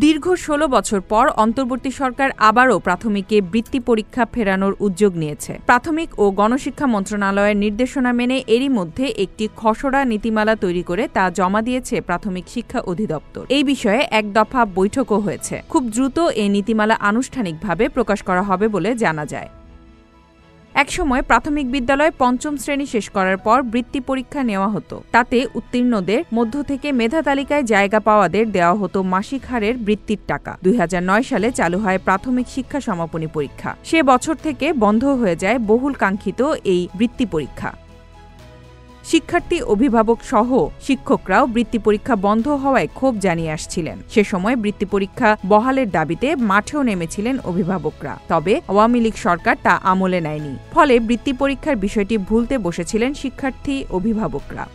দীর্ঘ ১৬ বছর পর অন্তর্বর্তী সরকার আবারও প্রাথমিকে বৃত্তি পরীক্ষা ফেরানোর উদ্যোগ নিয়েছে। প্রাথমিক ও গণশিক্ষা মন্ত্রণালয়ের নির্দেশনা মেনে এরই মধ্যে একটি খসড়া নীতিমালা তৈরি করে তা জমা দিয়েছে প্রাথমিক শিক্ষা অধিদপ্তর। এই বিষয়ে এক দফা বৈঠকও হয়েছে। খুব দ্রুত এই নীতিমালা আনুষ্ঠানিকভাবে প্রকাশ করা হবে বলে জানা যায়। একসময় প্রাথমিক বিদ্যালয়ে পঞ্চম শ্রেণী শেষ করার পর বৃত্তি পরীক্ষা নেওয়া হতো। তাতে উত্তীর্ণদের মধ্য থেকে মেধা তালিকায় জায়গা পাওয়াদের দেওয়া হতো মাসিক হারের বৃত্তির টাকা। ২০০৯ সালে চালু হয় প্রাথমিক শিক্ষা সমাপনী পরীক্ষা। সে বছর থেকে বন্ধ হয়ে যায় বহুল কাঙ্ক্ষিত এই বৃত্তি পরীক্ষা। শিক্ষার্থী, অভিভাবক সহ শিক্ষকরাও বৃত্তি পরীক্ষা বন্ধ হওয়ায় ক্ষোভ জানিয়ে আসছিলেন। সে সময় বৃত্তি পরীক্ষা বহালের দাবিতে মাঠেও নেমেছিলেন অভিভাবকরা। তবে আওয়ামী লীগ সরকার তা আমলে নেয়নি। ফলে বৃত্তি পরীক্ষার বিষয়টি ভুলতে বসেছিলেন শিক্ষার্থী, অভিভাবকরা।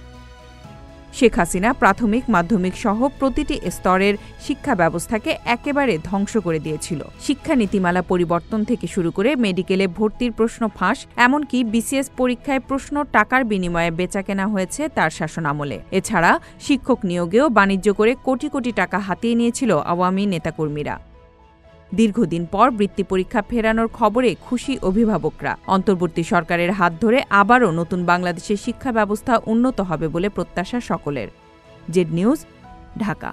শেখ হাসিনা প্রাথমিক, মাধ্যমিক সহ প্রতিটি স্তরের শিক্ষা ব্যবস্থাকে একেবারে ধ্বংস করে দিয়েছিল। শিক্ষা নীতিমালা পরিবর্তন থেকে শুরু করে মেডিকেলে ভর্তির প্রশ্ন ফাঁস, এমনকি বিসিএস পরীক্ষায় প্রশ্ন টাকার বিনিময়ে বেচাকেনা হয়েছে তার শাসনামলে। এছাড়া শিক্ষক নিয়োগেও বাণিজ্য করে কোটি কোটি টাকা হাতিয়ে নিয়েছিল আওয়ামী নেতাকর্মীরা। দীর্ঘদিন পর বৃত্তি পরীক্ষা ফেরানোর খবরে খুশি অভিভাবকরা। অন্তর্বর্তী সরকারের হাত ধরে আবারও নতুন বাংলাদেশের শিক্ষা ব্যবস্থা উন্নত হবে বলে প্রত্যাশা সকলের। Z news, Dhaka.